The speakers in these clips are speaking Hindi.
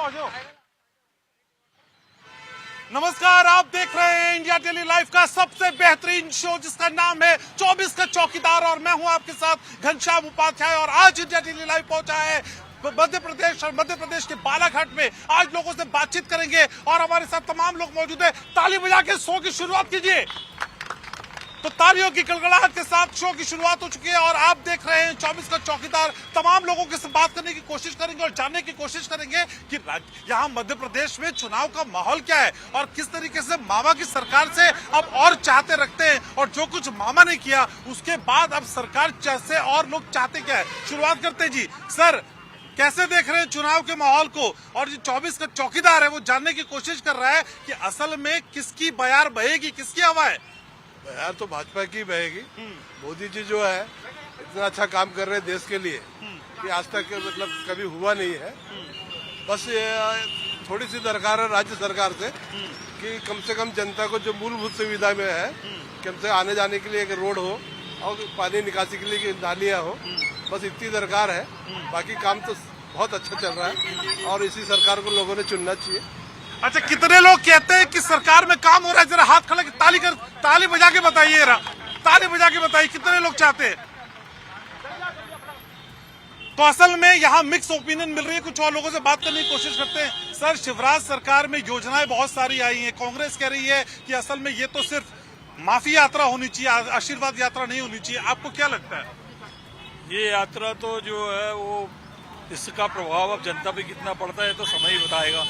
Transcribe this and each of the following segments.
आ जाओ। नमस्कार, आप देख रहे हैं इंडिया डेली लाइव का सबसे बेहतरीन शो जिसका नाम है 24 का चौकीदार और मैं हूं आपके साथ घनश्याम उपाध्याय। और आज इंडिया डेली लाइव पहुंचा है मध्य प्रदेश और मध्य प्रदेश के बालाघाट में। आज लोगों से बातचीत करेंगे और हमारे साथ तमाम लोग मौजूद हैं। ताली बजा के शो की शुरुआत कीजिए। तो तालियों की गड़गड़ाहट के साथ शो की शुरुआत हो चुकी है और आप देख रहे हैं 24 का चौकीदार। तमाम लोगों के साथ बात करने की कोशिश करेंगे और जानने की कोशिश करेंगे कि यहाँ मध्य प्रदेश में चुनाव का माहौल क्या है और किस तरीके से मामा की सरकार से अब और चाहते रखते हैं और जो कुछ मामा ने किया उसके बाद अब सरकार से और लोग चाहते क्या है। शुरुआत करते हैं जी। सर, कैसे देख रहे हैं चुनाव के माहौल को? और जो 24 का चौकीदार है वो जानने की कोशिश कर रहा है कि असल में किसकी बयार बहेगी, किसकी हवा है। यार तो भाजपा की बहेगी। मोदी जी जो है इतना अच्छा काम कर रहे हैं देश के लिए कि आज तक मतलब कभी हुआ नहीं है। बस ये थोड़ी सी दरकार है राज्य सरकार से कि कम से कम जनता को जो मूलभूत सुविधा में है, कम से आने जाने के लिए एक रोड हो और पानी निकासी के लिए नालियां हो, बस इतनी दरकार है। बाकी काम तो बहुत अच्छा चल रहा है और इसी सरकार को लोगों ने चुनना चाहिए। अच्छा, कितने लोग कहते हैं कि सरकार में काम हो रहा है? जरा हाथ खड़ा ताली बजा के बताइए। ताली बजा के बताइए कितने लोग चाहते हैं। तो असल में यहाँ मिक्स ओपिनियन मिल रही है। कुछ और लोगों से बात करने की कोशिश करते हैं। सर, शिवराज सरकार में योजनाएं बहुत सारी आई हैं। कांग्रेस कह रही है कि असल में ये तो सिर्फ माफी यात्रा होनी चाहिए, आशीर्वाद यात्रा नहीं होनी चाहिए। आपको क्या लगता है? ये यात्रा तो जो है वो इसका प्रभाव अब जनता पे कितना पड़ता है तो समय ही बताएगा,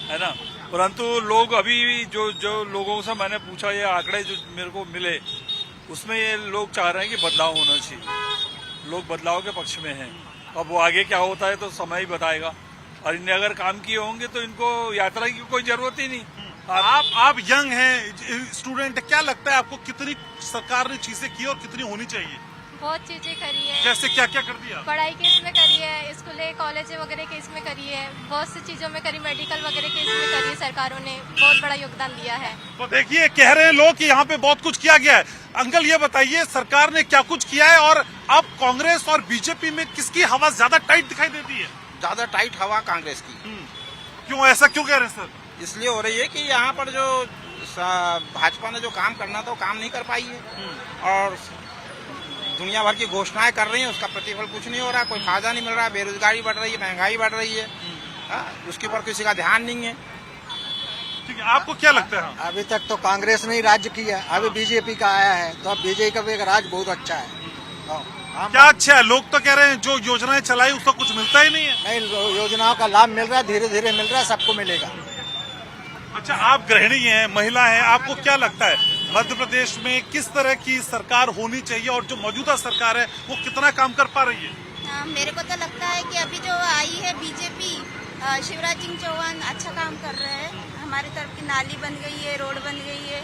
है ना। परंतु लोग अभी जो लोगों से मैंने पूछा, ये आंकड़े जो मेरे को मिले उसमें ये लोग चाह रहे हैं कि बदलाव होना चाहिए। लोग बदलाव के पक्ष में हैं। अब वो आगे क्या होता है तो समय ही बताएगा। और इनने अगर काम किए होंगे तो इनको यात्रा की कोई जरूरत ही नहीं। आप यंग हैं, स्टूडेंट, क्या लगता है आपको कितनी सरकार ने चीजें की और कितनी होनी चाहिए? बहुत चीजें करी है। जैसे क्या क्या कर दिया? पढ़ाई के इसमें करी है, स्कूल कॉलेज वगैरह के इसमें करी है, बहुत सी चीजों में करी, मेडिकल वगैरह के इसमें करी है। सरकारों ने बहुत बड़ा योगदान दिया है। तो देखिए, कह रहे हैं लोग कि यहाँ पे बहुत कुछ किया गया है। अंकल, ये बताइए सरकार ने क्या कुछ किया है और अब कांग्रेस और बीजेपी में किसकी हवा ज्यादा टाइट दिखाई देती है? ज्यादा टाइट हवा कांग्रेस की। क्यों, ऐसा क्यों कह रहे हैं सर? इसलिए हो रही है कि यहाँ पर जो भाजपा ने जो काम करना था वो काम नहीं कर पाई है और दुनिया भर की घोषणाएं कर रही है, उसका प्रतिफल कुछ नहीं हो रहा, कोई फायदा नहीं मिल रहा। बेरोजगारी बढ़ रही है, महंगाई बढ़ रही है, उसके ऊपर किसी का ध्यान नहीं है। ठीक है, आपको क्या लगता है? अभी तक तो कांग्रेस ने ही राज्य किया, अभी बीजेपी का आया है तो अब बीजेपी का राज बहुत अच्छा है। क्या अच्छा है? लोग तो कह रहे हैं जो योजनाएं चलाई उसका कुछ मिलता ही नहीं है। नहीं, योजनाओं का लाभ मिल रहा है, धीरे धीरे मिल रहा है, सबको मिलेगा। अच्छा, आप गृहिणी हैं, महिला हैं, आपको क्या लगता है मध्य प्रदेश में किस तरह की सरकार होनी चाहिए और जो मौजूदा सरकार है वो कितना काम कर पा रही है? मेरे को तो लगता है कि अभी जो आई है बीजेपी, शिवराज सिंह चौहान अच्छा काम कर रहे हैं। हमारी तरफ की नाली बन गई है, रोड बन गई है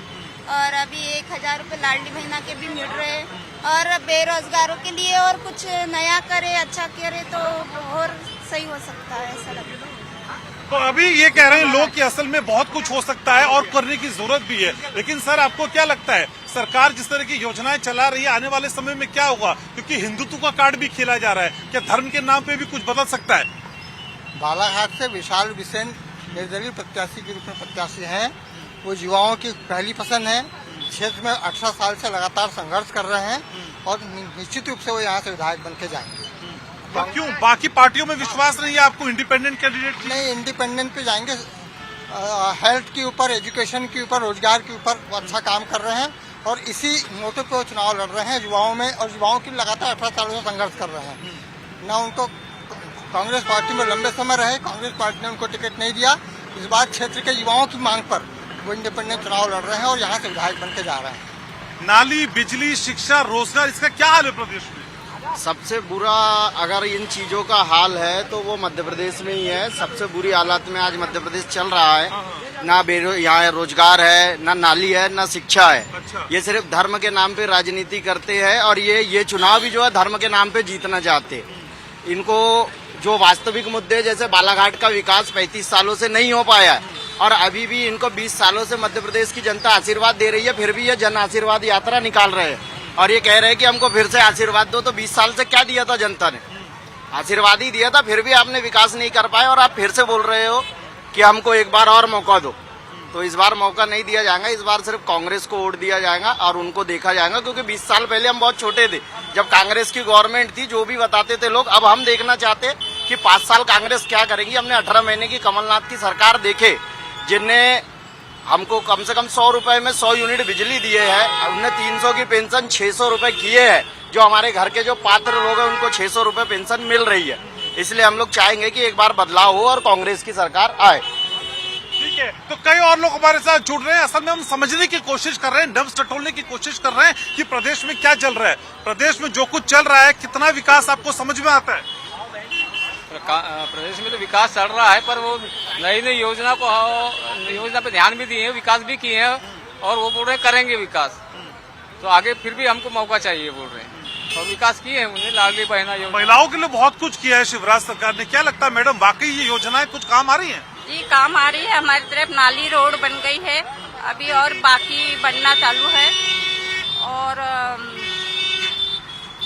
और अभी 1000 रुपये लाडली बहना के भी मिल रहे हैं। और बेरोजगारों के लिए और कुछ नया करे, अच्छा करे तो और सही हो सकता है, ऐसा लगता है। तो अभी ये कह रहे हैं लोग कि असल में बहुत कुछ हो सकता है और करने की जरूरत भी है। लेकिन सर, आपको क्या लगता है सरकार जिस तरह की योजनाएं चला रही है आने वाले समय में क्या होगा? क्योंकि हिंदुत्व का कार्ड भी खेला जा रहा है, क्या धर्म के नाम पे भी कुछ बदल सकता है? बालाघाट से विशाल बिसेन निर्दलीय प्रत्याशी के रूप में प्रत्याशी हैं। वो युवाओं की पहली पसंद है। क्षेत्र में 18 साल से लगातार संघर्ष कर रहे हैं और निश्चित रूप से वो यहाँ से विधायक बन के जाएंगे। तो क्यों बाकी पार्टियों में विश्वास नहीं है आपको? इंडिपेंडेंट कैंडिडेट नहीं, इंडिपेंडेंट पे जाएंगे। हेल्थ के ऊपर, एजुकेशन के ऊपर, रोजगार के ऊपर वो अच्छा काम कर रहे हैं और इसी मोटे पे चुनाव लड़ रहे हैं युवाओं में। और युवाओं की लगातार 18 सालों से संघर्ष कर रहे हैं। न उनको कांग्रेस पार्टी में लंबे समय रहे, कांग्रेस पार्टी ने उनको टिकट नहीं दिया। इस बार क्षेत्र के युवाओं की मांग पर वो इंडिपेंडेंट चुनाव लड़ रहे हैं और यहाँ से विधायक बन के जा रहे हैं। नाली, बिजली, शिक्षा, रोजगार, इसका क्या हाल है प्रदेश में? सबसे बुरा अगर इन चीजों का हाल है तो वो मध्य प्रदेश में ही है। सबसे बुरी हालत में आज मध्य प्रदेश चल रहा है। ना यहाँ रोजगार है, ना नाली है, ना शिक्षा है। अच्छा। ये सिर्फ धर्म के नाम पे राजनीति करते हैं और ये चुनाव भी जो है धर्म के नाम पे जीतना चाहते। इनको जो वास्तविक मुद्दे जैसे बालाघाट का विकास 35 सालों से नहीं हो पाया है और अभी भी इनको 20 सालों से मध्य प्रदेश की जनता आशीर्वाद दे रही है, फिर भी ये जन आशीर्वाद यात्रा निकाल रहे हैं और ये कह रहे हैं कि हमको फिर से आशीर्वाद दो। तो 20 साल से क्या दिया था जनता ने? आशीर्वाद ही दिया था, फिर भी आपने विकास नहीं कर पाए और आप फिर से बोल रहे हो कि हमको एक बार और मौका दो। तो इस बार मौका नहीं दिया जाएगा, इस बार सिर्फ कांग्रेस को वोट दिया जाएगा और उनको देखा जाएगा, क्योंकि 20 साल पहले हम बहुत छोटे थे जब कांग्रेस की गवर्नमेंट थी, जो भी बताते थे लोग। अब हम देखना चाहते कि 5 साल कांग्रेस क्या करेगी। हमने 18 महीने की कमलनाथ की सरकार देखे, जिनने हमको कम से कम 100 रुपए में 100 यूनिट बिजली दिए है, उनने 300 की पेंशन 600 रुपए किए है। जो हमारे घर के जो पात्र लोग हैं उनको 600 रुपए पेंशन मिल रही है। इसलिए हम लोग चाहेंगे कि एक बार बदलाव हो और कांग्रेस की सरकार आए। ठीक है, तो कई और लोग हमारे साथ जुड़ रहे हैं। असल में हम समझने की कोशिश कर रहे हैं, नब्ज टटोलने की कोशिश कर रहे हैं कि प्रदेश में क्या चल रहा है, प्रदेश में जो कुछ चल रहा है, कितना विकास आपको समझ में आता है। प्रदेश में तो विकास चल रहा है, पर वो नई नई योजना पे ध्यान भी दिए हैं, विकास भी किए हैं और वो बोल रहे करेंगे विकास। तो आगे फिर भी हमको मौका चाहिए बोल रहे हैं, और विकास किए हैं उन्हें। लाडली बहना योजना, महिलाओं के लिए बहुत कुछ किया है शिवराज सरकार ने। क्या लगता है मैडम, वाकई ये योजनाएं कुछ काम आ रही हैं? जी काम आ रही है। हमारी तरफ नाली रोड बन गई है अभी, और बाकी बनना चालू है, और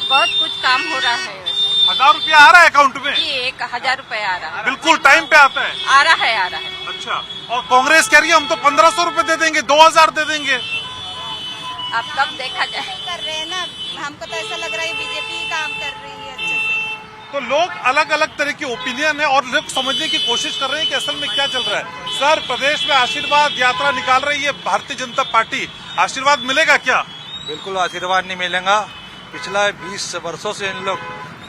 बहुत कुछ काम हो रहा है। 1000 रुपया आ रहा है अकाउंट में? जी 1000 रुपए आ रहा है। बिल्कुल टाइम पे आता है? आ रहा है, आ रहा है। अच्छा, और कांग्रेस कह रही है हम तो 1500 रुपए दे देंगे, 2000 दे देंगे। अब कब देखा जाए। कर रहे हैं ना, हमको तो ऐसा लग रहा है बीजेपी ही काम कर रही है अच्छे से। तो लोग अलग अलग तरह की ओपिनियन है और लोग समझने की कोशिश कर रहे हैं कि असल में क्या चल रहा है। सर, प्रदेश में आशीर्वाद यात्रा निकाल रही है भारतीय जनता पार्टी, आशीर्वाद मिलेगा क्या? बिल्कुल आशीर्वाद नहीं मिलेगा। पिछला 20 वर्षों से इन लोग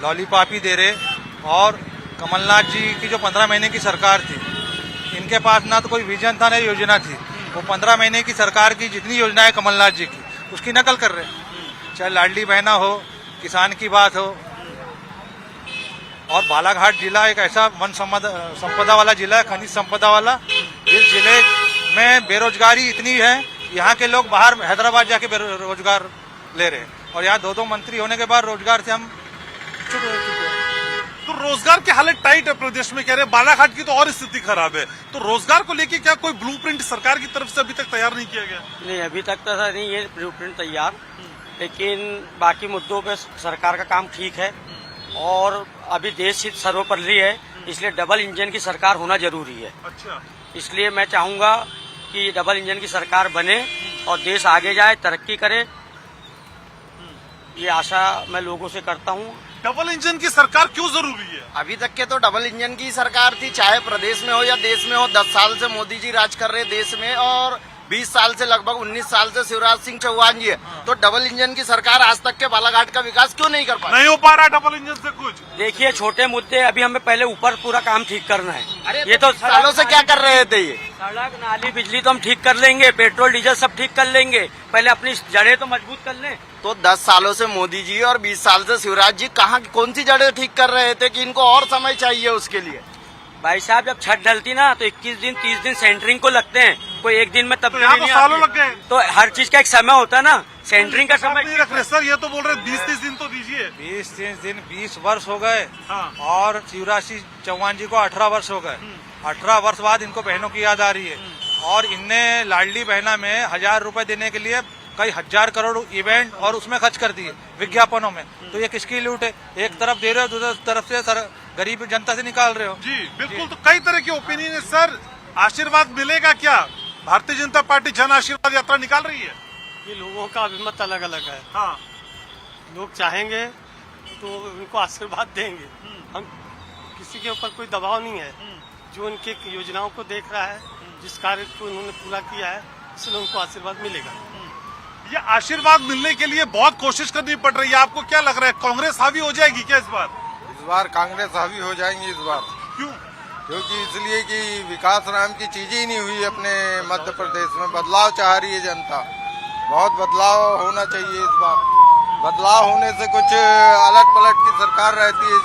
लॉलीपॉप ही दे रहे, और कमलनाथ जी की जो 15 महीने की सरकार थी, इनके पास ना तो कोई विजन था ना योजना थी। वो 15 महीने की सरकार की जितनी योजनाएं कमलनाथ जी की, उसकी नकल कर रहे हैं। चाहे लाडली बहना हो, किसान की बात हो, और बालाघाट जिला एक ऐसा वन संपदा वाला जिला है, खनिज संपदा वाला, जिस जिले में बेरोजगारी इतनी है, यहाँ के लोग बाहर हैदराबाद जाके रोजगार ले रहे हैं, और यहाँ 2 मंत्री होने के बाद रोजगार से हम चुप हो चुके हैं। तो रोजगार की हालत टाइट है प्रदेश में, कह रहे हैं। बालाघाट की तो और स्थिति खराब है। तो रोजगार को लेके क्या कोई ब्लूप्रिंट सरकार की तरफ से अभी तक तैयार नहीं किया गया? नहीं, अभी तक तो ऐसा नहीं है ब्लूप्रिंट तैयार, लेकिन बाकी मुद्दों पे सरकार का काम ठीक है, और अभी देश हित सर्वोपरि है, इसलिए डबल इंजन की सरकार होना जरूरी है। अच्छा, इसलिए मैं चाहूंगा कि डबल इंजन की सरकार बने और देश आगे जाए, तरक्की करे, ये आशा मैं लोगों से करता हूँ। डबल इंजन की सरकार क्यों जरूरी है? अभी तक के तो डबल इंजन की सरकार थी, चाहे प्रदेश में हो या देश में हो। 10 साल से मोदी जी राज कर रहे देश में, और 20 साल से लगभग 19 साल से शिवराज सिंह चौहान जी है। तो डबल इंजन की सरकार आज तक के बालाघाट का विकास क्यों नहीं कर पा? नहीं हो पा रहा डबल इंजन से कुछ। देखिए, छोटे मुद्दे अभी हमें पहले ऊपर पूरा काम ठीक करना है। ये तो सालों से क्या कर रहे थे? ये सड़क, नाली, बिजली तो हम ठीक कर लेंगे, पेट्रोल डीजल सब ठीक कर लेंगे, पहले अपनी जड़ें तो मजबूत कर लें। तो 10 सालों से मोदी जी और 20 साल से शिवराज जी कौन सी जड़ें ठीक कर रहे थे कि इनको और समय चाहिए उसके लिए? भाई साहब, जब छत डलती ना तो 21 दिन 30 दिन सेंटरिंग को लगते हैं, कोई एक दिन में तब्दीली तो नहीं सालों आती। लग गए। तो हर चीज का एक समय होता है ना, सेंटरिंग का समय नहीं रख रहे सर, ये तो बोल रहे 20-30 दिन तो दीजिए। 20-30 दिन, 20 वर्ष हो गए। हाँ। और शिवराज सिंह चौहान जी को 18 वर्ष हो गए। 18 वर्ष बाद इनको बहनों की याद आ रही है, और इनने लाडली बहना में 1000 रुपए देने के लिए कई 1000 करोड़ इवेंट और उसमें खर्च कर दिए विज्ञापनों में। तो ये किसकी लूट है? एक तरफ दे रहे हो, दूसरी तरफ से गरीब जनता से निकाल रहे हो। जी बिल्कुल। तो कई तरह की ओपिनियन है। सर, आशीर्वाद मिलेगा क्या? भारतीय जनता पार्टी जन आशीर्वाद यात्रा निकाल रही है। ये लोगों का अभिमत अलग अलग है। हाँ, लोग चाहेंगे तो उनको आशीर्वाद देंगे। हम किसी के ऊपर कोई दबाव नहीं है। जो उनके योजनाओं को देख रहा है, जिस कार्य को उन्होंने पूरा किया है, इसलिए उनको आशीर्वाद मिलेगा। ये आशीर्वाद मिलने के लिए बहुत कोशिश करनी पड़ रही है। आपको क्या लग रहा है, कांग्रेस हावी हो जाएगी क्या इस बार? इस बार कांग्रेस हावी हो जाएंगी इस बार। क्यों? क्योंकि इसलिए कि विकास नाम की चीज ही नहीं हुई अपने मध्य प्रदेश में। बदलाव चाह रही है जनता, बहुत बदलाव होना चाहिए इस बार। बदलाव होने से कुछ अलट पलट की सरकार रहती है,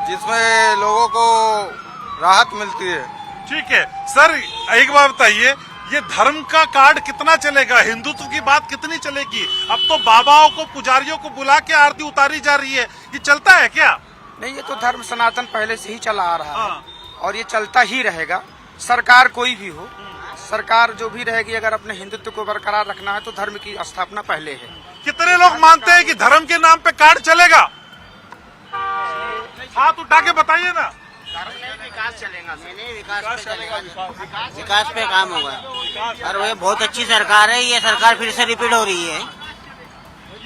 जिसमें लोगों को राहत मिलती है। ठीक है सर, एक बात बताइए, ये धर्म का कार्ड कितना चलेगा? हिंदुत्व की बात कितनी चलेगी? अब तो बाबाओं को, पुजारियों को बुला के आरती उतारी जा रही है, ये चलता है क्या? नहीं, ये तो धर्म सनातन पहले से ही चला आ रहा है, हाँ। और ये चलता ही रहेगा। सरकार कोई भी हो, सरकार जो भी रहेगी, अगर अपने हिंदुत्व को बरकरार रखना है तो धर्म की स्थापना पहले है। कितने लोग मानते हैं कि धर्म के नाम पे कार्ड चलेगा? हाथ उठा के बताइए ना। विकास चलेगा, विकास पे काम होगा और वो बहुत अच्छी सरकार है। ये सरकार फिर से रिपीट हो रही है।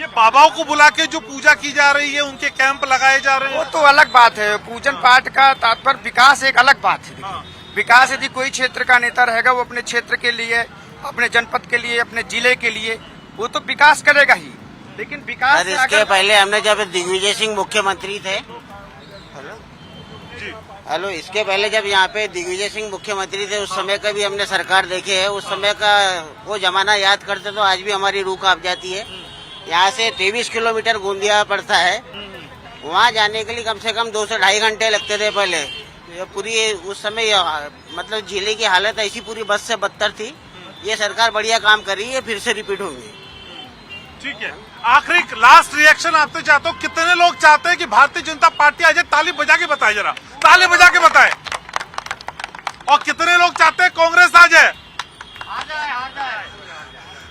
ये बाबाओं को बुला के जो पूजा की जा रही है, उनके कैंप लगाए जा रहे हैं, वो तो अलग बात है। पूजन पाठ का तात्पर्य विकास एक अलग बात है। देखिए, विकास यदि कोई क्षेत्र का नेता रहेगा, वो अपने क्षेत्र के लिए, अपने जनपद के लिए, अपने जिले के लिए वो तो विकास करेगा ही। लेकिन विकास इसके पहले हमने जब दिग्विजय सिंह मुख्यमंत्री थे, हेलो, इसके पहले जब यहाँ पे दिग्विजय सिंह मुख्यमंत्री थे, उस समय का भी हमने सरकार देखे है। उस समय का वो जमाना याद करते तो आज भी हमारी रूह कांप जाती है। यहाँ से 23 किलोमीटर गोंदिया पड़ता है, वहाँ जाने के लिए कम से कम 2 से 2.5 घंटे लगते थे पहले। ये पूरी उस समय मतलब जिले की हालत ऐसी पूरी बस से बदतर थी। ये सरकार बढ़िया काम कर रही है, फिर से रिपीट होंगी। ठीक है, आखिरी लास्ट रिएक्शन आपसे चाहता हूँ, कितने लोग चाहते हैं कि भारतीय जनता पार्टी आ जाए? ताली बजा के बताए जरा, ताली बजा के बताए। और कितने लोग चाहते हैं कांग्रेस आ जाए?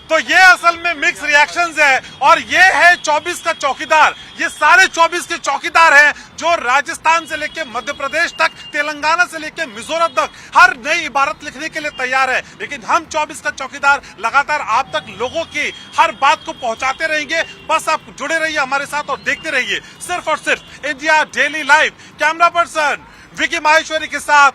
तो ये असल में मिक्स रिएक्शंस है। और ये है 24 का चौकीदार। ये सारे 24 के चौकीदार हैं जो राजस्थान से लेके मध्य प्रदेश तक, तेलंगाना से लेके मिजोरम तक हर नई इबारत लिखने के लिए तैयार है। लेकिन हम 24 का चौकीदार लगातार आप तक लोगों की हर बात को पहुंचाते रहेंगे। बस आप जुड़े रहिए हमारे साथ और देखते रहिए सिर्फ और सिर्फ India daily live. Camera person Vicky Maheshwari के साथ